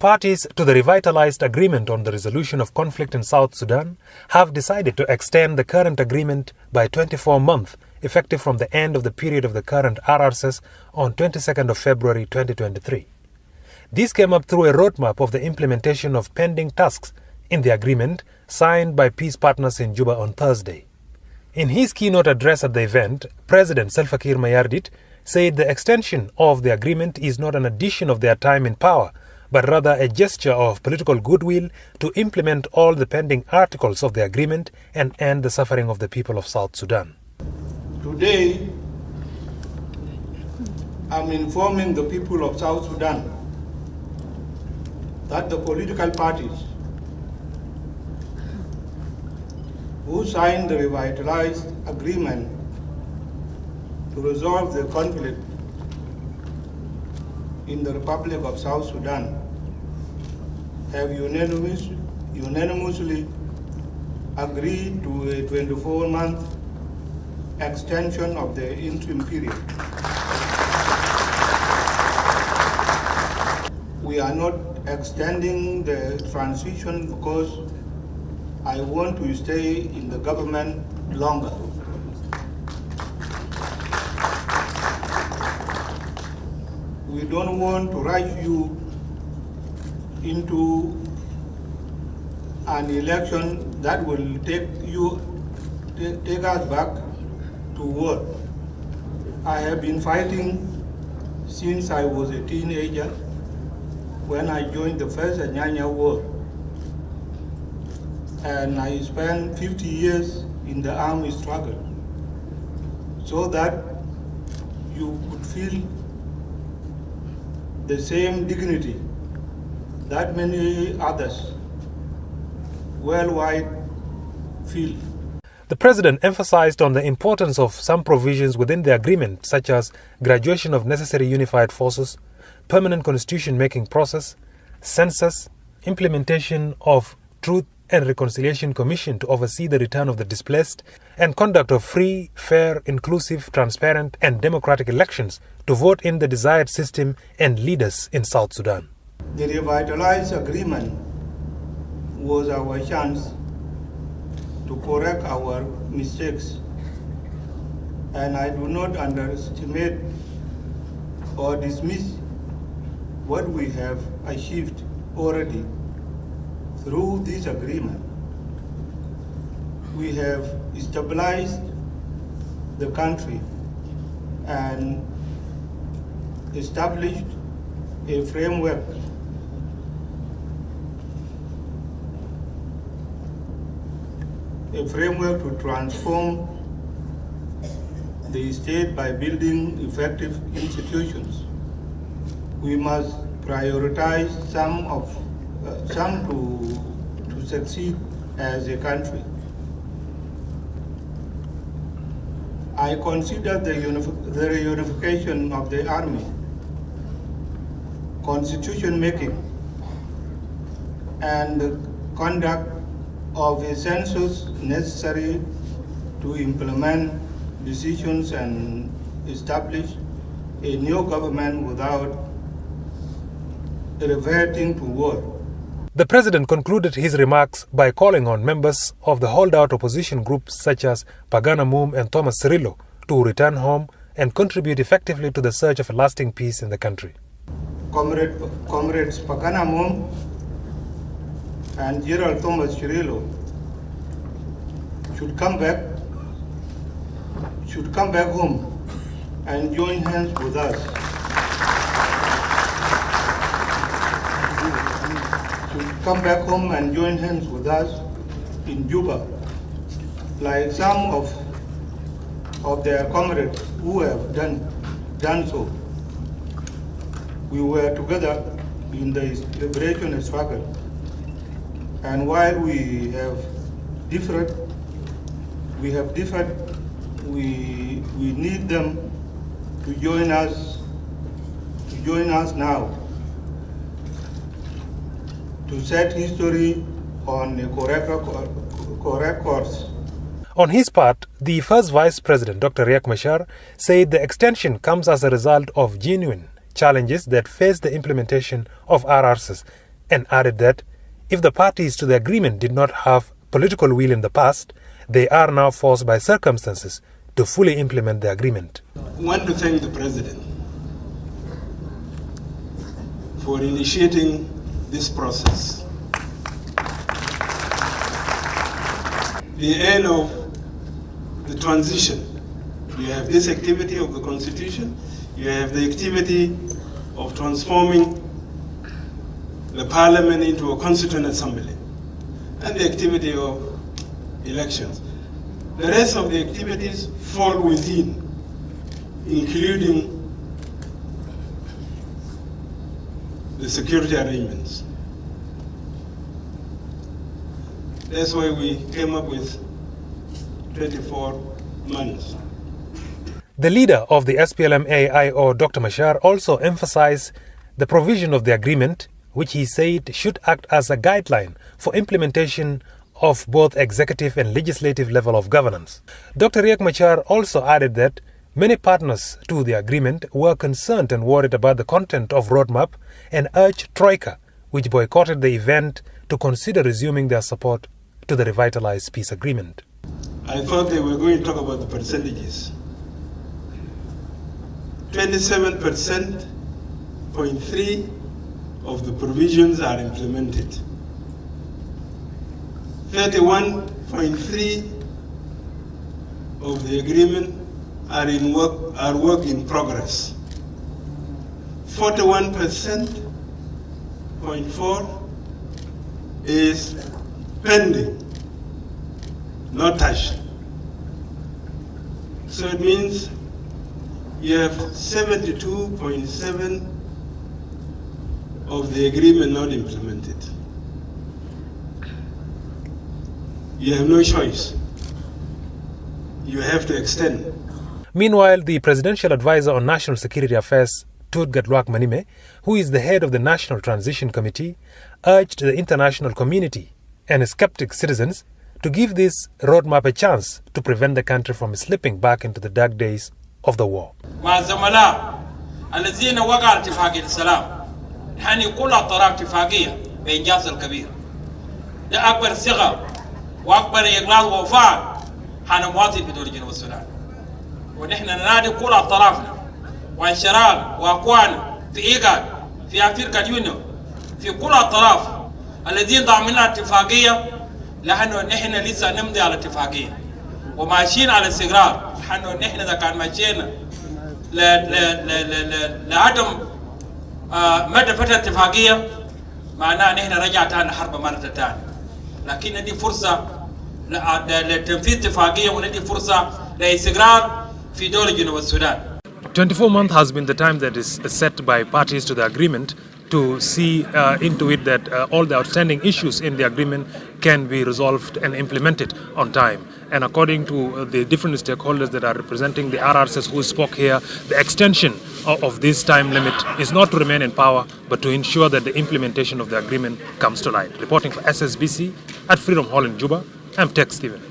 Parties to the revitalized agreement on the resolution of conflict in South Sudan have decided to extend the current agreement by 24 months, effective from the end of the period of the current RRCs on 22nd of February 2023. This came up through a roadmap of the implementation of pending tasks in the agreement signed by peace partners in Juba on Thursday. In his keynote address at the event, President Salva Kiir Mayardit said the extension of the agreement is not an addition of their time in power, but rather a gesture of political goodwill to implement all the pending articles of the agreement and end the suffering of the people of South Sudan. Today, I'm informing the people of South Sudan that the political parties who signed the revitalized agreement to resolve the conflict in the Republic of South Sudan have unanimously agreed to a 24-month extension of the interim period. We are not extending the transition because I want to stay in the government longer. We don't want to rush you into an election that will take us back to war. I have been fighting since I was a teenager when I joined the first Anyanya War. And I spent 50 years in the army struggle so that you could feel the same dignity that many others worldwide feel. The President emphasized on the importance of some provisions within the agreement, such as graduation of necessary unified forces, permanent constitution-making process, census, implementation of Truth and Reconciliation Commission to oversee the return of the displaced, and conduct of free, fair, inclusive, transparent, and democratic elections to vote in the desired system and leaders in South Sudan. The revitalized agreement was our chance to correct our mistakes, and I do not underestimate or dismiss what we have achieved already. Through this agreement, we have stabilized the country and established a framework to transform the state by building effective institutions. We must prioritize some to succeed as a country. I consider the reunification of the army, constitution making, and the conduct of a census necessary to implement decisions and establish a new government without reverting to war. The President concluded his remarks by calling on members of the holdout opposition groups such as Pagana Moom and Thomas Cirillo to return home and contribute effectively to the search of a lasting peace in the country. Comrades Pagana Moom and General Thomas Cirillo should come back home and join hands with us. Come back home and join hands with us in Juba, like some of their comrades who have done so. We were together in the liberation struggle, and while we have differed, we need them to join us now to set history on a correct course. On his part, the first Vice President, Dr. Machar, said the extension comes as a result of genuine challenges that face the implementation of RRCs and added that if the parties to the agreement did not have political will in the past, they are now forced by circumstances to fully implement the agreement. I want to thank the President for initiating this process. The end of the transition. You have this activity of the Constitution, you have the activity of transforming the Parliament into a Constituent Assembly, and the activity of elections. The rest of the activities fall within, including the security arrangements. That's why we came up with 24 months. The leader of the SPLM-AIO, Dr. Machar, also emphasized the provision of the agreement, which he said should act as a guideline for implementation of both executive and legislative level of governance. Dr. Machar also added that many partners to the agreement were concerned and worried about the content of roadmap and urged Troika, which boycotted the event, to consider resuming their support to the revitalized peace agreement. I thought they were going to talk about the percentages. 27.3% of the provisions are implemented. 31.3% of the agreement are work in progress. 41.4% is pending, not touched. So it means you have 72.7% of the agreement not implemented. You have no choice. You have to extend. Meanwhile, the Presidential Advisor on National Security Affairs, Tut Gatluak Manime, who is the head of the National Transition Committee, urged the international community and skeptic citizens to give this roadmap a chance to prevent the country from slipping back into the dark days of the war. واكبر اغلاظ ووفاء حان مواطن في دول جنوب السودان، ونحن ننادي كل اطرافنا وانشراق واقوانا في ايجاد في افريقيا اليونيون في كل الاطراف الذين ضامنين اتفاقيه، لانه نحن لسه نمضي على اتفاقيه وماشيين على استقرار، لانه نحن اذا كان ماشيين لعدم مدى فتره اتفاقيه معناه نحن رجعت حرب مره ثانيه. لكن ندي فرصة لتنفيذ اتفاقية وندي فرصة لاستقرار في دولة جنوب السودان. 24 months has been the time that is set by parties to the agreement to see into it that all the outstanding issues in the agreement can be resolved and implemented on time. And according to the different stakeholders that are representing the RRCs who spoke here, the extension of this time limit is not to remain in power, but to ensure that the implementation of the agreement comes to light. Reporting for SSBC at Freedom Hall in Juba, I'm Tex Stephen.